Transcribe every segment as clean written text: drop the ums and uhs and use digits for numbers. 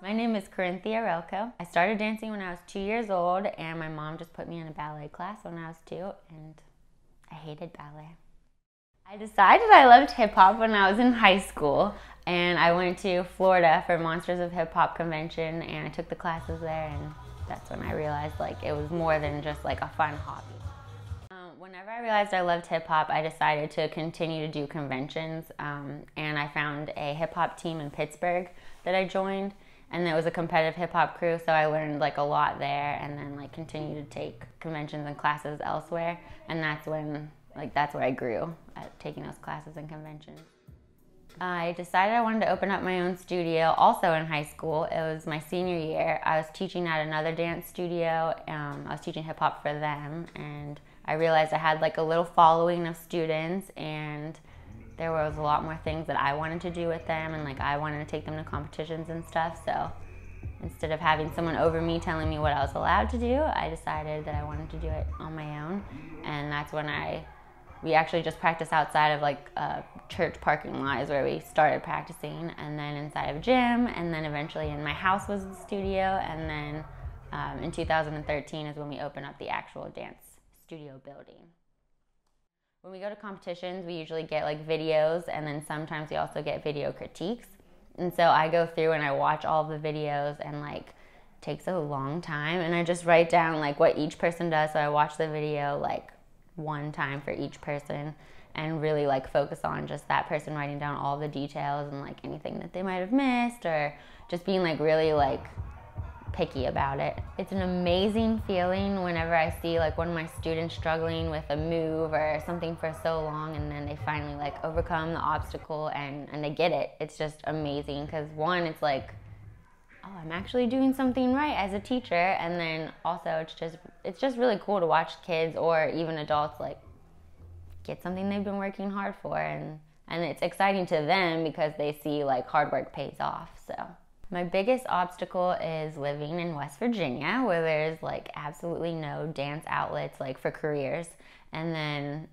My name is Corinthia Rilko. I started dancing when I was 2 years old, and my mom just put me in a ballet class when I was 2, and I hated ballet. I decided I loved hip hop when I was in high school, and I went to Florida for Monsters of Hip Hop convention, and I took the classes there, and that's when I realized it was more than just a fun hobby. Whenever I realized I loved hip hop, I decided to continue to do conventions, and I found a hip hop team in Pittsburgh that I joined, and it was a competitive hip hop crew. So I learned a lot there, and then continued to take conventions and classes elsewhere, and that's when that's where I grew at taking those classes and conventions. I decided I wanted to open up my own studio also in high school. It was my senior year. I was teaching at another dance studio. I was teaching hip hop for them, and I realized I had a little following of students, and there was a lot more things that I wanted to do with them, and I wanted to take them to competitions and stuff. So instead of having someone over me telling me what I was allowed to do, I decided that I wanted to do it on my own, and that's when we actually just practiced outside of a church parking lot is where we started practicing, and then inside of a gym, and then eventually in my house was the studio, and then in 2013 is when we opened up the actual dance studio building. When we go to competitions, we usually get videos, and then sometimes we also get video critiques. And so I go through and I watch all the videos, and it takes a long time, and I just write down what each person does. So I watch the video one time for each person, and really focus on just that person, writing down all the details and anything that they might have missed, or just being really picky about it. It's an amazing feeling whenever I see one of my students struggling with a move or something for so long, and then they finally overcome the obstacle and they get it. It's just amazing, because one, it's oh, I'm actually doing something right as a teacher, and then also it's just really cool to watch kids or even adults get something they've been working hard for, and it's exciting to them because they see hard work pays off. So my biggest obstacle is living in West Virginia, where there's absolutely no dance outlets for careers. And then,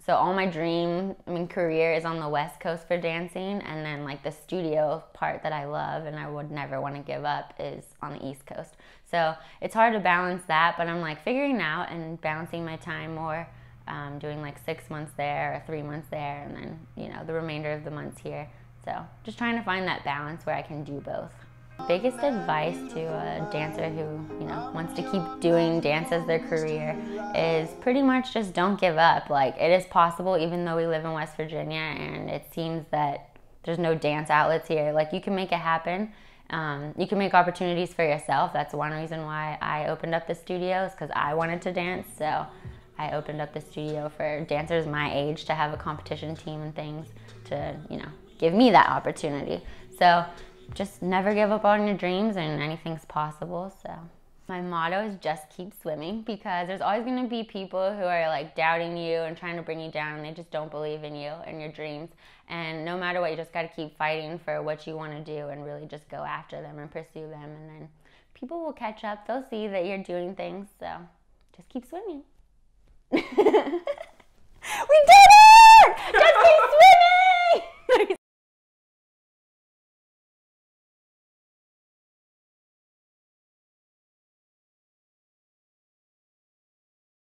so all my career is on the West Coast for dancing, and then the studio part that I love and I would never want to give up is on the East Coast. So it's hard to balance that, but I'm figuring out and balancing my time more, doing 6 months there or 3 months there, and then, the remainder of the months here. So just trying to find that balance where I can do both. Biggest advice to a dancer who, wants to keep doing dance as their career is pretty much just don't give up. It is possible, even though we live in West Virginia and it seems that there's no dance outlets here. You can make it happen. You can make opportunities for yourself. That's one reason why I opened up the studio, is because I wanted to dance. So I opened up the studio for dancers my age to have a competition team and things to, give me that opportunity. So just never give up on your dreams, and anything's possible. So my motto is just keep swimming, because there's always going to be people who are doubting you and trying to bring you down, and they just don't believe in you and your dreams. And no matter what, you just got to keep fighting for what you want to do and really just go after them and pursue them, and then people will catch up. They'll see that you're doing things. So just keep swimming.